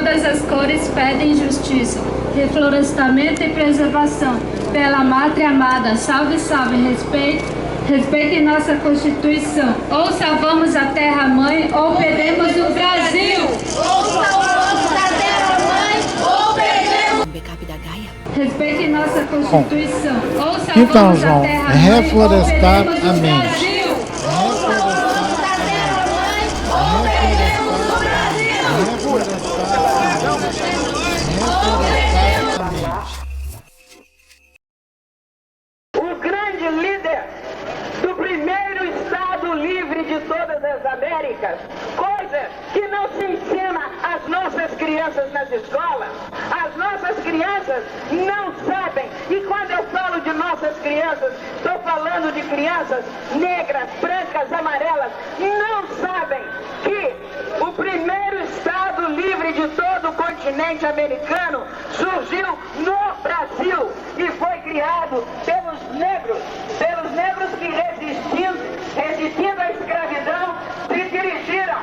todas as cores pedem justiça, reflorestamento e preservação. Pela Mátria amada, salve, salve, respeite nossa Constituição. Ou salvamos a terra-mãe, ou perdemos o Brasil. Ou salvamos a terra-mãe, ou perdemos... Backup da Gaia. Respeite nossa Constituição. Ou salvamos Então, a João, terra-mãe, reflorestar ou a perdemos o mente. Brasil. Ou salvamos a terra-mãe, ou perdemos o Brasil. O grande líder do primeiro Estado livre de todas as Américas, coisa que não se ensina às nossas crianças nas escolas. As nossas crianças não sabem, e quando eu falo de nossas crianças, estou falando de crianças negras, brancas, amarelas, não sabem que o primeiro Estado livre de todo o continente americano surgiu no Brasil e foi criado pelos negros que resistindo à escravidão, se dirigiram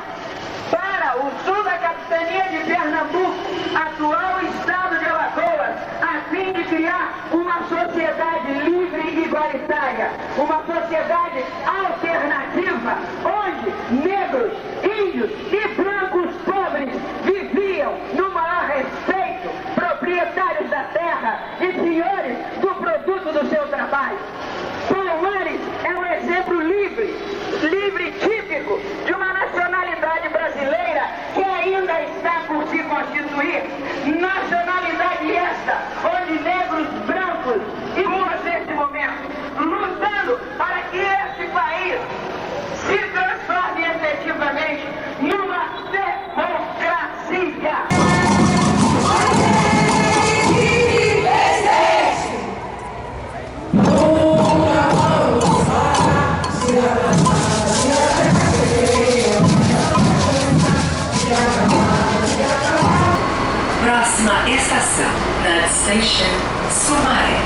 para o sul da capitania de Pernambuco, atual estado de Alagoas, a fim de criar uma sociedade livre e igualitária, uma sociedade alternativa, onde negros, índios e brancos pobres viviam no maior respeito, proprietários da terra e senhores do produto do seu trabalho. Palmares é um exemplo livre típico de uma nacionalidade brasileira que ainda está por se constituir. Nacionalidade esta, onde negros, brancos e mulas neste momento, lutando para que este país se transforme efetivamente numa democracia. Próxima estação, Third Station, Sumaré.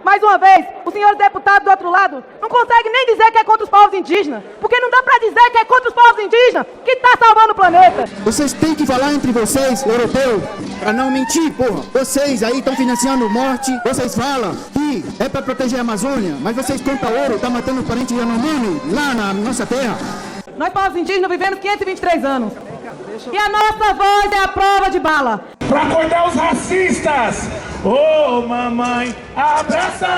Mais uma vez, o senhor deputado do outro lado não consegue nem dizer que é contra os povos indígenas, porque não dá pra dizer que é contra os povos indígenas que tá salvando o planeta. Vocês têm que falar entre vocês, europeus, pra não mentir, porra. Vocês aí estão financiando morte, vocês falam que é pra proteger a Amazônia, mas vocês contam ouro, tá matando parentes Yanomami lá na nossa terra. Nós, povos indígenas, vivemos 523 anos. E a nossa voz é a prova de bala. Pra acordar os racistas! Ô mamãe, abraça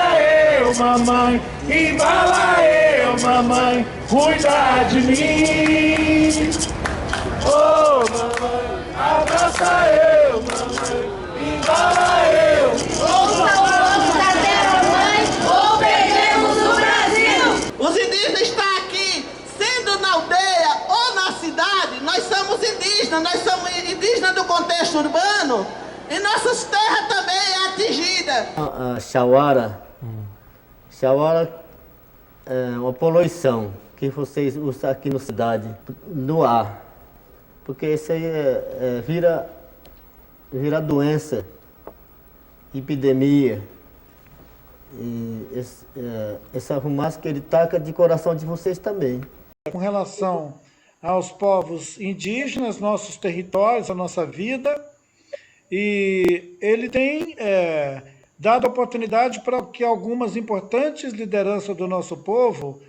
eu, mamãe, embala eu, mamãe, cuida de mim. Ô mamãe, abraça eu, mamãe, embala eu. Ou salvamos a terra-mãe, ou perdemos o Brasil. Os indígenas estão aqui, sendo na aldeia ou na cidade, nós somos indígenas do contexto urbano. E nossas terras também é atingida. A Xauara é uma poluição que vocês usam aqui na cidade, no ar. Porque isso aí vira doença, epidemia. E essa fumaça que ele taca de coração de vocês também. Com relação aos povos indígenas, nossos territórios, a nossa vida, e ele tem dado oportunidade para que algumas importantes lideranças do nosso povo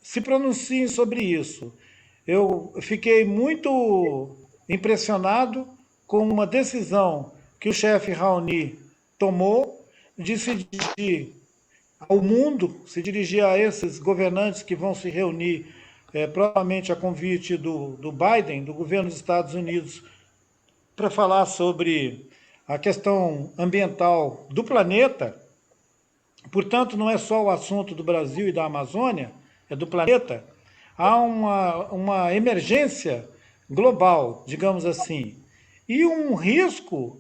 se pronunciem sobre isso. Eu fiquei muito impressionado com uma decisão que o chefe Raoni tomou de se dirigir ao mundo, se dirigir a esses governantes que vão se reunir, provavelmente a convite do Biden, do governo dos Estados Unidos, para falar sobre a questão ambiental do planeta. Portanto, não é só o assunto do Brasil e da Amazônia, é do planeta. Há uma emergência global, digamos assim, e um risco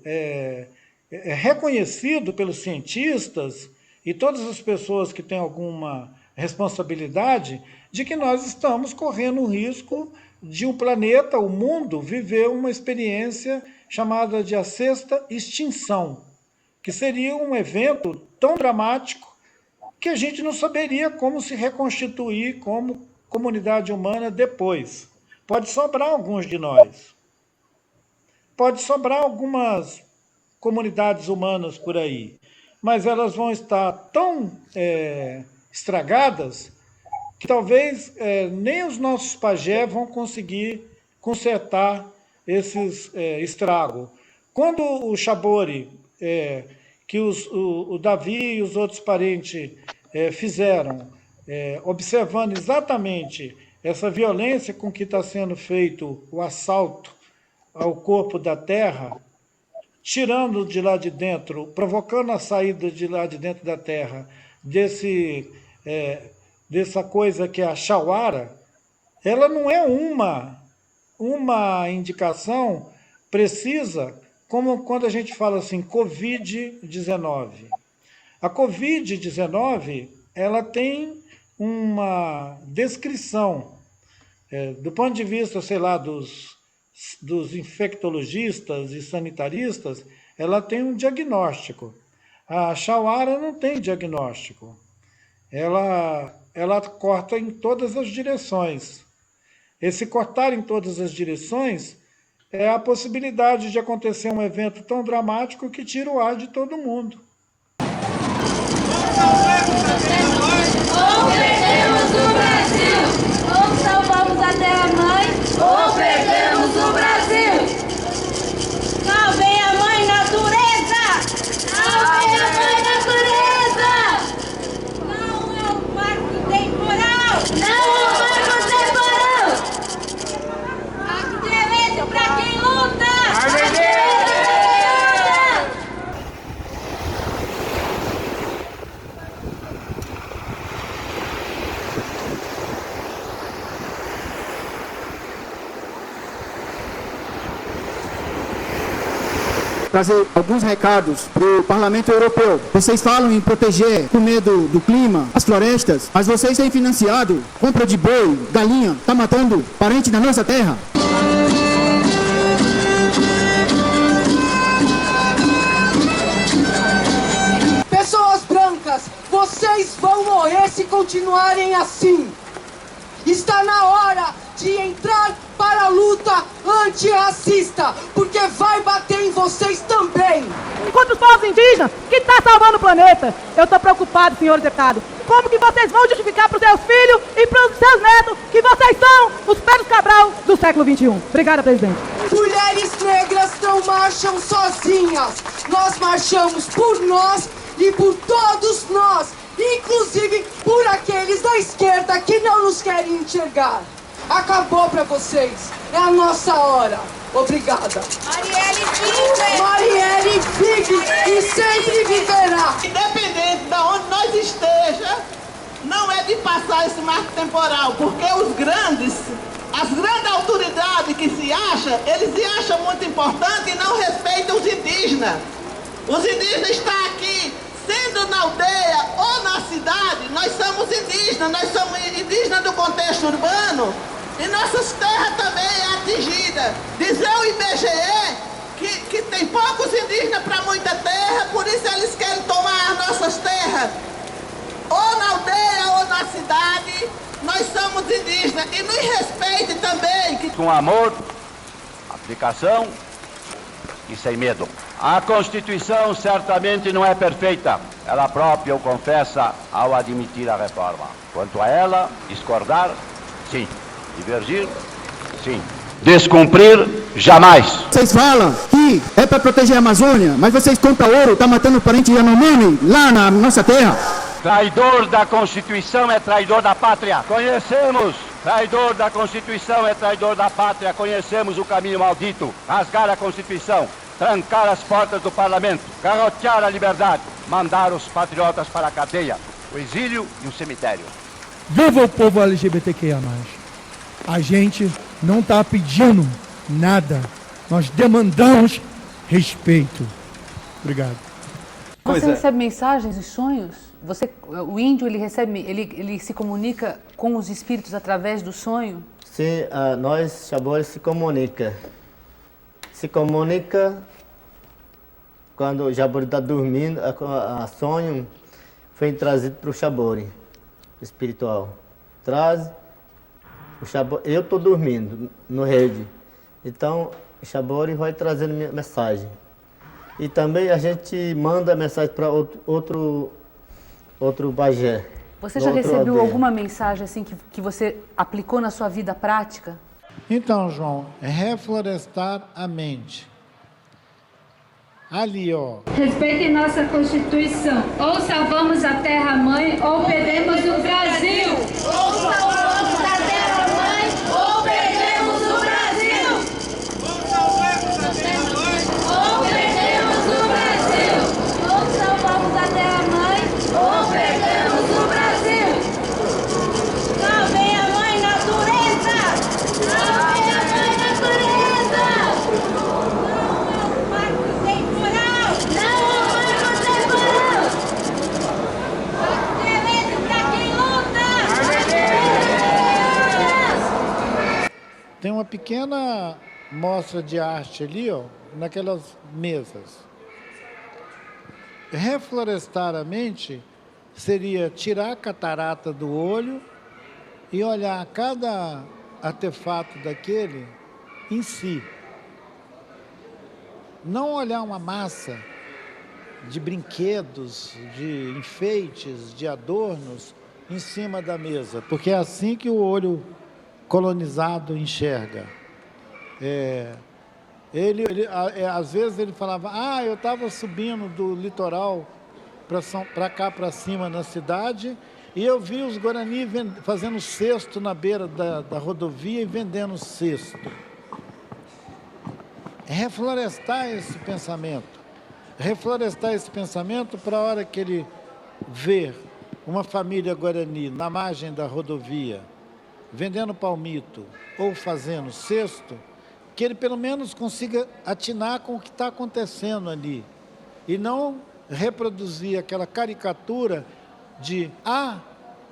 reconhecido pelos cientistas e todas as pessoas que têm alguma responsabilidade de que nós estamos correndo o risco de o planeta, o mundo, viver uma experiência chamada de a Sexta Extinção, que seria um evento tão dramático que a gente não saberia como se reconstituir como comunidade humana depois. Pode sobrar alguns de nós. Pode sobrar algumas comunidades humanas por aí, mas elas vão estar tão estragadas que talvez nem os nossos pajés vão conseguir consertar esses estragos. Quando o Chabore, que o Davi e os outros parentes fizeram, observando exatamente essa violência com que está sendo feito o assalto ao corpo da terra, tirando de lá de dentro, provocando a saída de lá de dentro da terra dessa coisa que é a Chauara, ela não é uma indicação precisa, como quando a gente fala assim, Covid-19. A Covid-19, ela tem uma descrição, do ponto de vista, sei lá, dos infectologistas e sanitaristas, ela tem um diagnóstico. A Chauara não tem diagnóstico. Ela corta em todas as direções. Esse cortar em todas as direções é a possibilidade de acontecer um evento tão dramático que tira o ar de todo mundo. Ou perdemos o Brasil, ou salvamos a terra-mãe, ou perdemos o Brasil. Salvem a mãe natureza! Salvem a mãe natureza! Não é um marco temporal! Não é um marco temporal! A excelência pra quem luta! Trazer alguns recados para o Parlamento Europeu. Vocês falam em proteger com medo do clima, as florestas, mas vocês têm financiado compra de boi, galinha, tá matando parente da nossa terra. Pessoas brancas, vocês vão morrer se continuarem assim. Está na hora de entrar para a luta antirracista, porque vai bater em vocês também. Contra os povos indígenas, que está salvando o planeta. Eu estou preocupado, senhores deputados. Como que vocês vão justificar para os seus filhos e para os seus netos que vocês são os Pedro Cabral do século XXI? Obrigada, presidente. Mulheres negras não marcham sozinhas. Nós marchamos por nós e por todos nós, inclusive por aqueles da esquerda que não nos querem enxergar. Acabou pra vocês. É a nossa hora. Obrigada. Marielle vive e sempre viverá. Independente de onde nós esteja, não é de passar esse marco temporal, porque as grandes autoridades que se acham, eles se acham muito importantes e não respeitam os indígenas. Os indígenas estão aqui, sendo na aldeia ou na cidade, nós somos indígenas do contexto urbano. E nossas terras também é atingida. Dizer o IBGE que tem poucos indígenas para muita terra, por isso eles querem tomar as nossas terras. Ou na aldeia ou na cidade, nós somos indígenas. E nos respeite também. Com amor, aplicação e sem medo. A Constituição certamente não é perfeita. Ela própria o confessa ao admitir a reforma. Quanto a ela, discordar, sim. Divergir? Sim. Descumprir? Jamais. Vocês falam que é para proteger a Amazônia, mas vocês compram ouro, tá matando parente Yanomami lá na nossa terra. Traidor da Constituição é traidor da pátria. Conhecemos. Traidor da Constituição é traidor da pátria. Conhecemos o caminho maldito. Rasgar a Constituição, trancar as portas do Parlamento, garrotear a liberdade, mandar os patriotas para a cadeia, o exílio e o cemitério. Viva o povo LGBTQIA+. A gente não está pedindo nada. Nós demandamos respeito. Obrigado. Você recebe mensagens e sonhos? O índio, ele se comunica com os espíritos através do sonho? Sim, nós, Chabore, se comunica. se comunica quando o Jabori está dormindo, a sonho foi trazido para o Jabori espiritual. Traz o Jabori, eu estou dormindo no rede, então o Jabori vai trazendo mensagem. E também a gente manda mensagem para outro Bagé. Você já recebeu alguma mensagem assim que você aplicou na sua vida prática? Então, João, reflorestar a mente. Ali, ó. Respeite nossa Constituição. Ou salvamos a terra-mãe, ou perdemos o Brasil. Ou salvamos a terra-mãe, ou perdemos o Brasil. Ou salvamos a terra-mãe, ou perdemos o Brasil. Ou salvamos a terra-mãe, ou perdemos o Brasil. Salvem a mãe natureza. Salvem a mãe natureza. Não é o marco temporal. Não é o marco temporal. Silêncio pra quem luta. Tem uma pequena mostra de arte ali, ó, naquelas mesas. Reflorestar a mente seria tirar a catarata do olho e olhar cada artefato daquele em si. Não olhar uma massa de brinquedos, de enfeites, de adornos em cima da mesa, porque é assim que o olho colonizado enxerga. Às vezes ele falava, eu estava subindo do litoral para cá, para cima, na cidade, e eu vi os Guarani fazendo cesto na beira da rodovia e vendendo cesto. Reflorestar esse pensamento. Reflorestar esse pensamento para a hora que ele ver uma família Guarani na margem da rodovia, vendendo palmito ou fazendo cesto, que ele pelo menos consiga atinar com o que está acontecendo ali. E não reproduzir aquela caricatura de,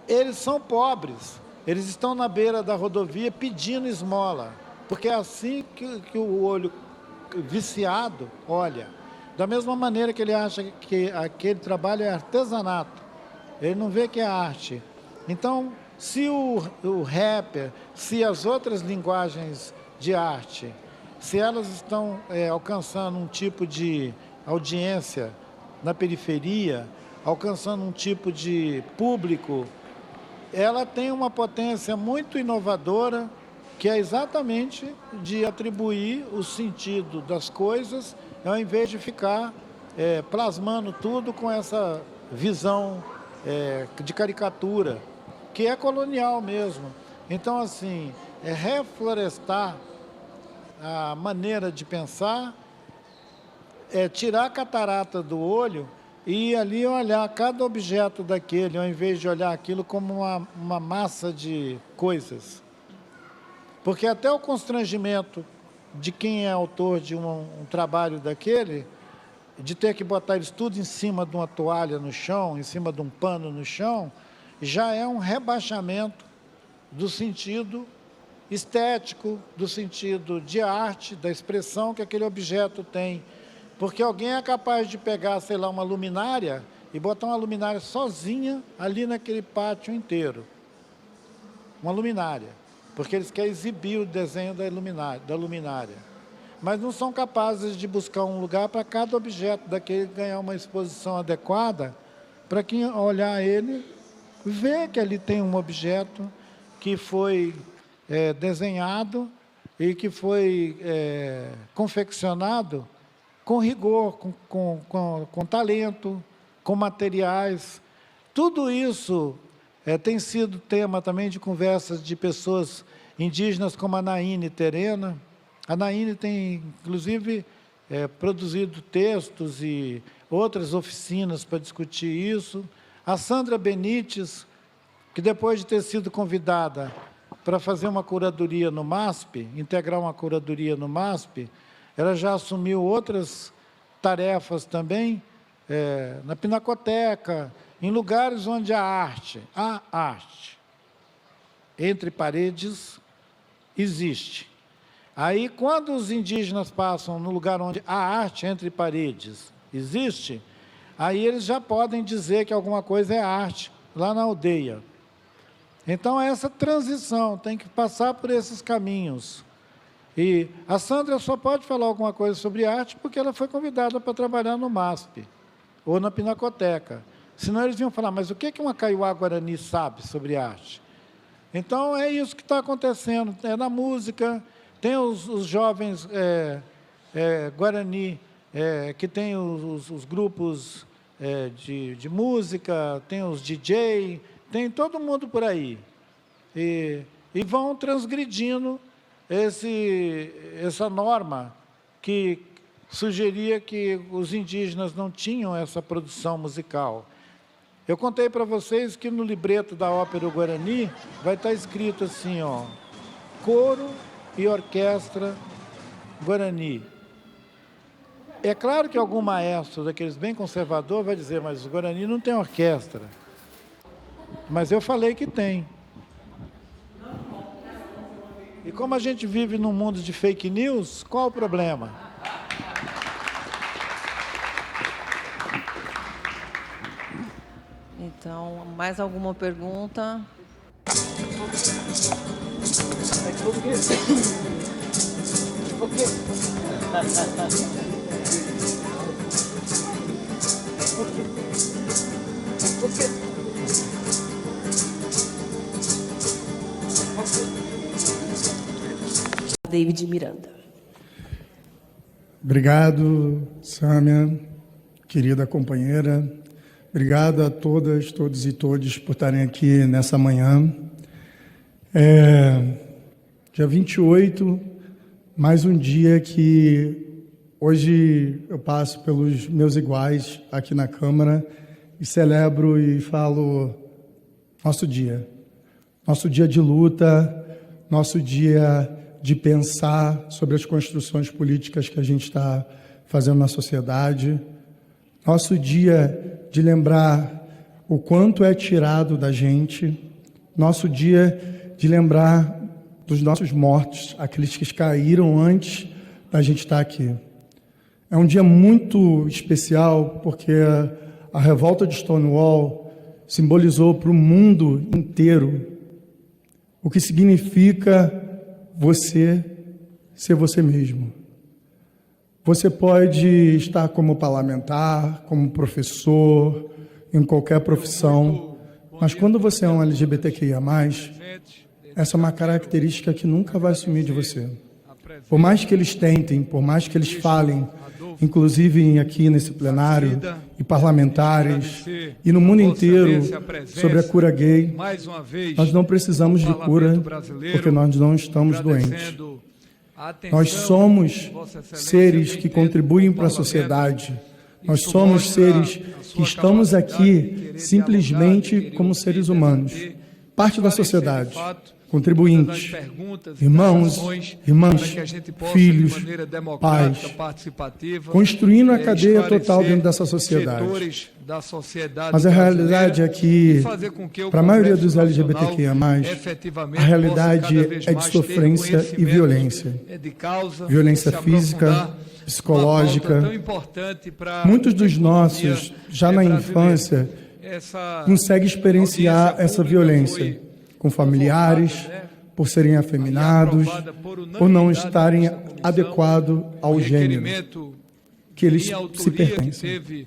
eles são pobres, eles estão na beira da rodovia pedindo esmola. Porque é assim que o olho viciado olha. Da mesma maneira que ele acha que aquele trabalho é artesanato. Ele não vê que é arte. Então, se o rapper, se as outras linguagens de arte, se elas estão alcançando um tipo de audiência na periferia, alcançando um tipo de público, ela tem uma potência muito inovadora, que é exatamente de atribuir o sentido das coisas, ao invés de ficar plasmando tudo com essa visão de caricatura, que é colonial mesmo. Então, assim, reflorestar a maneira de pensar, tirar a catarata do olho e ali olhar cada objeto daquele, ao invés de olhar aquilo como uma massa de coisas. Porque até o constrangimento de quem é autor de um trabalho daquele, de ter que botar isso tudo em cima de uma toalha no chão, em cima de um pano no chão, já é um rebaixamento do sentido estético, do sentido de arte, da expressão que aquele objeto tem. Porque alguém é capaz de pegar, sei lá, uma luminária e botar uma luminária sozinha ali naquele pátio inteiro. Uma luminária. Porque eles querem exibir o desenho da luminária. Mas não são capazes de buscar um lugar para cada objeto daquele ganhar uma exposição adequada, para quem olhar ele, ver que ali tem um objeto que foi desenhado e que foi confeccionado com rigor, com talento, com materiais. Tudo isso tem sido tema também de conversas de pessoas indígenas como a Naine Terena. A Naine tem, inclusive, produzido textos e outras oficinas para discutir isso. A Sandra Benites, que depois de ter sido convidada para fazer uma curadoria no MASP, integrar uma curadoria no MASP, ela já assumiu outras tarefas também, na Pinacoteca, em lugares onde há arte, entre paredes, existe. Aí, quando os indígenas passam no lugar onde a arte entre paredes existe, aí eles já podem dizer que alguma coisa é arte, lá na aldeia. Então, essa transição tem que passar por esses caminhos. E a Sandra só pode falar alguma coisa sobre arte porque ela foi convidada para trabalhar no MASP ou na Pinacoteca. Senão eles iam falar, mas o que uma Kaiowá Guarani sabe sobre arte? Então, é isso que está acontecendo. É na música, tem os jovens Guarani, que tem os grupos de música, tem os DJ, tem todo mundo por aí. E vão transgredindo essa norma que sugeria que os indígenas não tinham essa produção musical. Eu contei para vocês que no libreto da Ópera Guarani vai estar escrito assim, ó, coro e orquestra Guarani. É claro que algum maestro daqueles bem conservador vai dizer, mas o Guarani não tem orquestra. Mas eu falei que tem. E como a gente vive num mundo de fake news, qual o problema? Então, mais alguma pergunta? David Miranda. Obrigado, Sâmia, querida companheira. Obrigado a todas, todos e todes por estarem aqui nessa manhã. Dia 28, mais um dia que hoje eu passo pelos meus iguais aqui na Câmara e celebro e falo nosso dia de luta, nosso dia de pensar sobre as construções políticas que a gente está fazendo na sociedade, nosso dia de lembrar o quanto é tirado da gente, nosso dia de lembrar dos nossos mortos, aqueles que caíram antes da gente estar aqui. É um dia muito especial porque a revolta de Stonewall simbolizou para o mundo inteiro o que significa você ser você mesmo. Você pode estar como parlamentar, como professor, em qualquer profissão, mas quando você é um LGBTQIA+, essa é uma característica que nunca vai sumir de você. Por mais que eles tentem, por mais que eles falem, inclusive aqui nesse plenário, e parlamentares, e no mundo inteiro, sobre a cura gay, nós não precisamos de cura, porque nós não estamos doentes. Nós somos seres que contribuem para a sociedade. Nós somos seres que estamos aqui simplesmente como seres humanos, parte da sociedade, contribuintes, irmãos, irmãs, filhos, pais, construindo a cadeia total dentro dessa sociedade. Mas a realidade é que, para a maioria dos LGBTQIA+, a realidade é de sofrência e violência. Violência física, psicológica. Muitos dos nossos, já na infância, conseguem experienciar essa violência com familiares, por serem afeminados, por não estarem adequados ao gênero que eles se pertencem.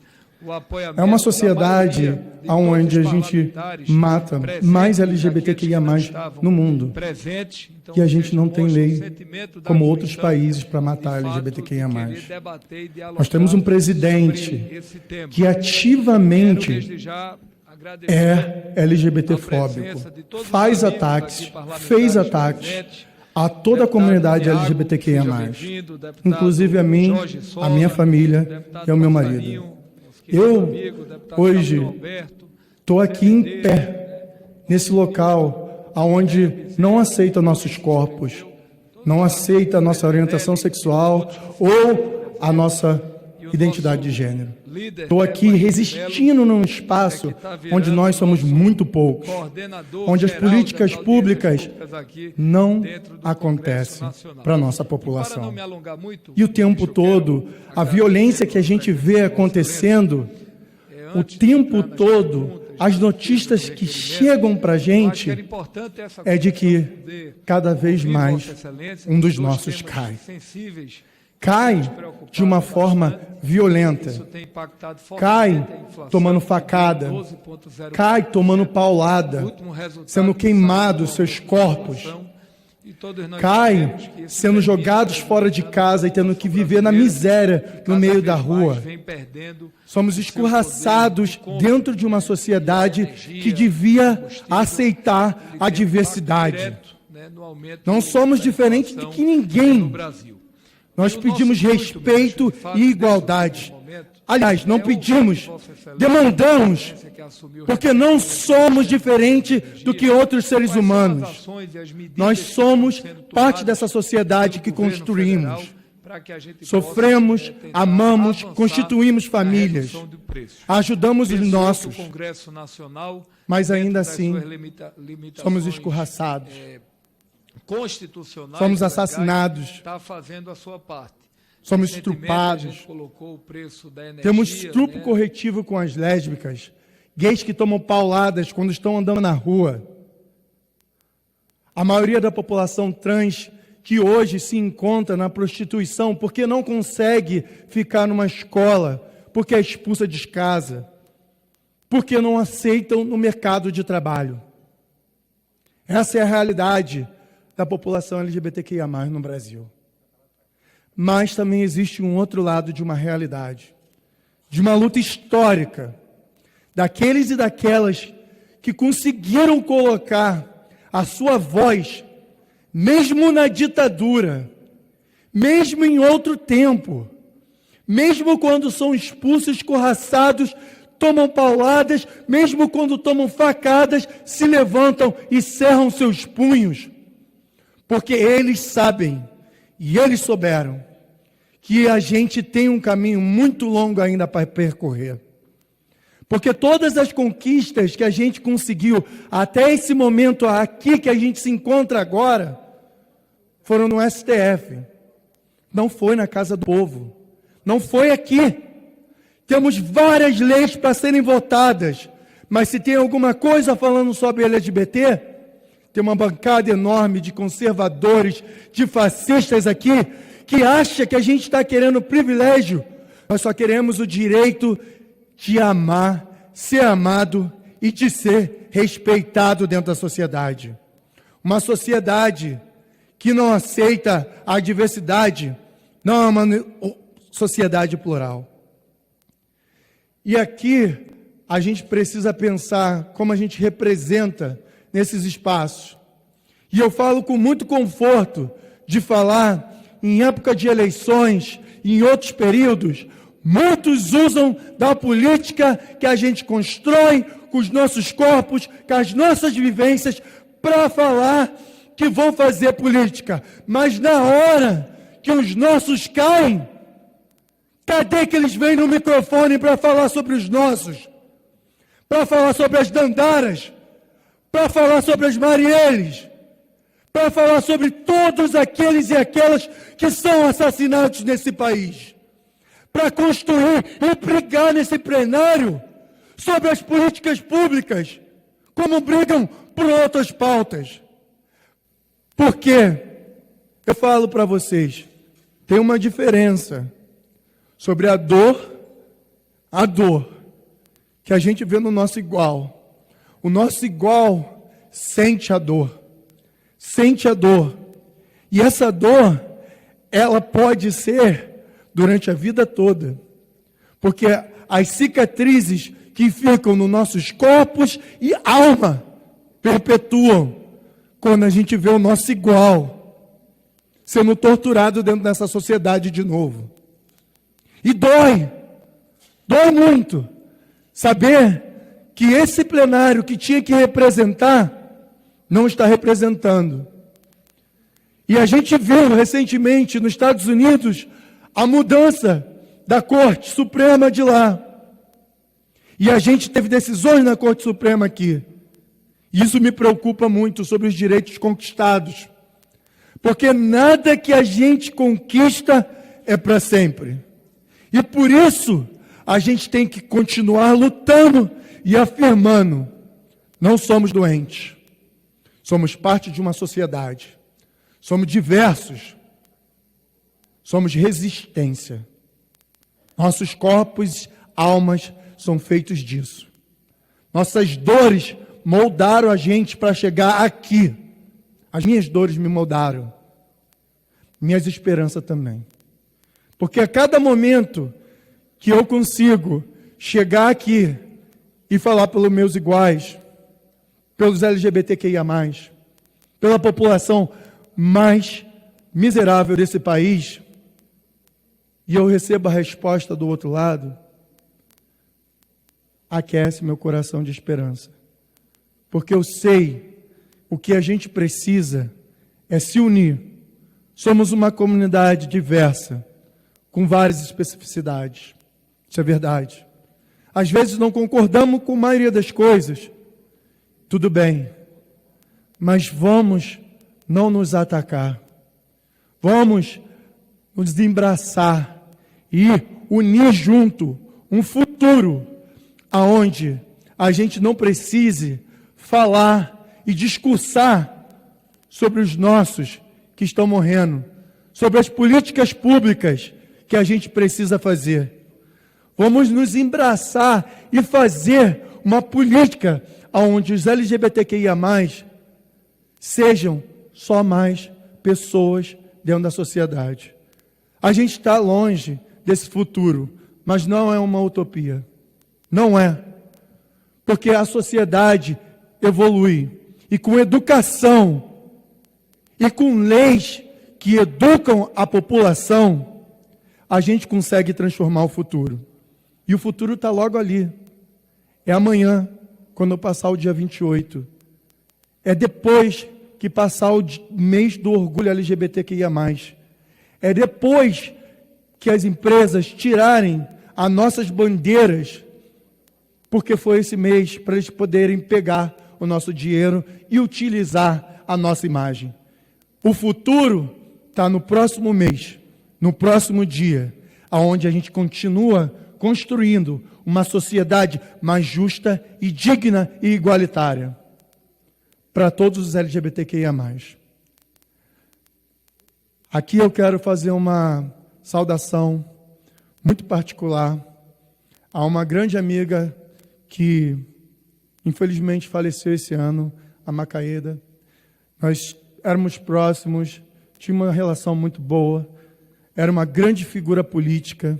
É uma sociedade onde a gente mata mais LGBTQIA+ no mundo. E a gente não tem lei como outros países para matar LGBTQIA+. Nós temos um presidente que ativamente é LGBTfóbico, faz ataques, fez ataques a toda a comunidade LGBTQIA+, inclusive a mim, a minha família e ao meu marido. Eu, hoje, estou aqui em pé, nesse local onde não aceita nossos corpos, não aceita a nossa orientação sexual ou a nossa identidade de gênero. Estou aqui resistindo num espaço onde nós somos muito poucos, onde as políticas públicas não acontecem para a nossa população. E o tempo todo, a violência que a gente vê acontecendo, o tempo todo, as notícias que chegam para a gente é de que cada vez mais um dos nossos cai. Cai de uma forma violenta, cai tomando facada, cai tomando paulada, sendo queimados seus corpos, cai sendo jogados fora de casa e tendo que viver na miséria no meio da rua. Somos escorraçados dentro de uma sociedade que devia aceitar a diversidade. Não somos diferentes de que ninguém. Nós pedimos respeito e igualdade. Aliás, não pedimos, demandamos, porque não somos diferentes do que outros seres humanos. Nós somos parte dessa sociedade que construímos. Sofremos, amamos, constituímos famílias, ajudamos os nossos, mas ainda assim somos escorraçados. Somos assassinados, está fazendo a sua parte. Somos estrupados, temos estupro corretivo com as lésbicas, gays que tomam pauladas quando estão andando na rua. A maioria da população trans que hoje se encontra na prostituição porque não consegue ficar numa escola, porque é expulsa de casa, porque não aceitam no mercado de trabalho. Essa é a realidade da população LGBTQIA+, no Brasil. Mas também existe um outro lado de uma realidade, de uma luta histórica, daqueles e daquelas que conseguiram colocar a sua voz, mesmo na ditadura, mesmo em outro tempo, mesmo quando são expulsos, escorraçados, tomam pauladas, mesmo quando tomam facadas, se levantam e cerram seus punhos, porque eles sabem, e eles souberam, que a gente tem um caminho muito longo ainda para percorrer. Porque todas as conquistas que a gente conseguiu até esse momento aqui que a gente se encontra agora, foram no STF. Não foi na Casa do Povo. Não foi aqui. Temos várias leis para serem votadas, mas se tem alguma coisa falando sobre LGBT, tem uma bancada enorme de conservadores, de fascistas aqui, que acha que a gente está querendo privilégio. Nós só queremos o direito de amar, ser amado e de ser respeitado dentro da sociedade. Uma sociedade que não aceita a diversidade não é uma sociedade plural. E aqui a gente precisa pensar como a gente representa nesses espaços. E eu falo com muito conforto de falar em época de eleições, em outros períodos. Muitos usam da política que a gente constrói com os nossos corpos, com as nossas vivências, para falar que vão fazer política. Mas na hora que os nossos caem, cadê que eles vêm no microfone para falar sobre os nossos? Para falar sobre as Dandaras? Para falar sobre as Marielles? Para falar sobre todos aqueles e aquelas que são assassinados nesse país? Para construir e brigar nesse plenário sobre as políticas públicas, como brigam por outras pautas. Porque eu falo para vocês, tem uma diferença sobre a dor que a gente vê no nosso igual. O nosso igual sente a dor. E essa dor, ela pode ser durante a vida toda. Porque as cicatrizes que ficam nos nossos corpos e alma perpetuam quando a gente vê o nosso igual sendo torturado dentro dessa sociedade de novo. E dói muito saber que esse plenário que tinha que representar, não está representando. E a gente viu recentemente nos Estados Unidos a mudança da Corte Suprema de lá. E a gente teve decisões na Corte Suprema aqui. Isso me preocupa muito sobre os direitos conquistados. Porque nada que a gente conquista é para sempre. E por isso, a gente tem que continuar lutando e afirmando: não somos doentes. Somos parte de uma sociedade. Somos diversos. Somos resistência. Nossos corpos, almas são feitos disso. Nossas dores moldaram a gente para chegar aqui. As minhas dores me moldaram. Minhas esperanças também. Porque a cada momento que eu consigo chegar aqui e falar pelos meus iguais, pelos LGBTQIA+, pela população mais miserável desse país, e eu recebo a resposta do outro lado, aquece meu coração de esperança. Porque eu sei o que a gente precisa é se unir. Somos uma comunidade diversa, com várias especificidades. Isso é verdade. Às vezes não concordamos com a maioria das coisas. Tudo bem. Mas vamos não nos atacar. Vamos nos embraçar e unir junto um futuro aonde a gente não precise falar e discursar sobre os nossos que estão morrendo, sobre as políticas públicas que a gente precisa fazer. Vamos nos embraçar e fazer uma política onde os LGBTQIA+, sejam só mais pessoas dentro da sociedade. A gente está longe desse futuro, mas não é uma utopia. Não é. Porque a sociedade evolui. E com educação e com leis que educam a população, a gente consegue transformar o futuro. E o futuro está logo ali. É amanhã, quando eu passar o dia 28. É depois que passar o mês do orgulho LGBTQIA+. É depois que as empresas tirarem as nossas bandeiras, porque foi esse mês para eles poderem pegar o nosso dinheiro e utilizar a nossa imagem. O futuro está no próximo mês, no próximo dia, aonde a gente continua construindo uma sociedade mais justa e digna e igualitária para todos os LGBTQIA+. Aqui eu quero fazer uma saudação muito particular a uma grande amiga que infelizmente faleceu esse ano, a Macaeda. Nós éramos próximos, tínhamos uma relação muito boa, era uma grande figura política,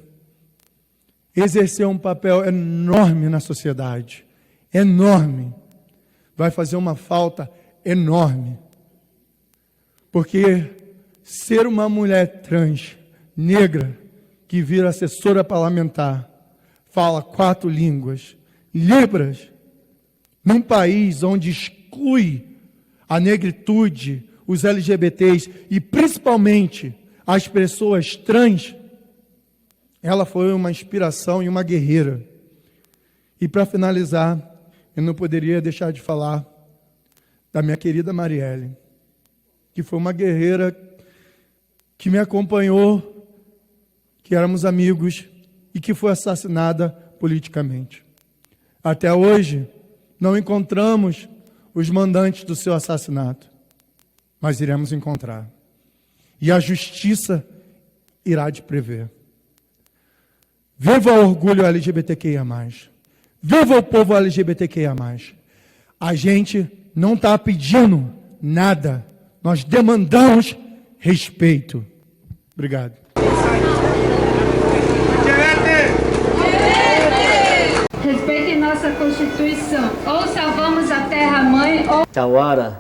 exerceu um papel enorme na sociedade, enorme. Vai fazer uma falta enorme, porque ser uma mulher trans, negra, que vira assessora parlamentar, fala 4 línguas, libras, num país onde exclui a negritude, os LGBTs e principalmente as pessoas trans, ela foi uma inspiração e uma guerreira. E para finalizar, eu não poderia deixar de falar da minha querida Marielle, que foi uma guerreira que me acompanhou, que éramos amigos e que foi assassinada politicamente. Até hoje, não encontramos os mandantes do seu assassinato, mas iremos encontrar. E a justiça irá de prever. Viva o orgulho LGBTQIA+. Viva o povo LGBTQIA+. A gente não está pedindo nada. Nós demandamos respeito. Obrigado. Respeite nossa Constituição. Ou salvamos a terra-mãe, ou... Tawara,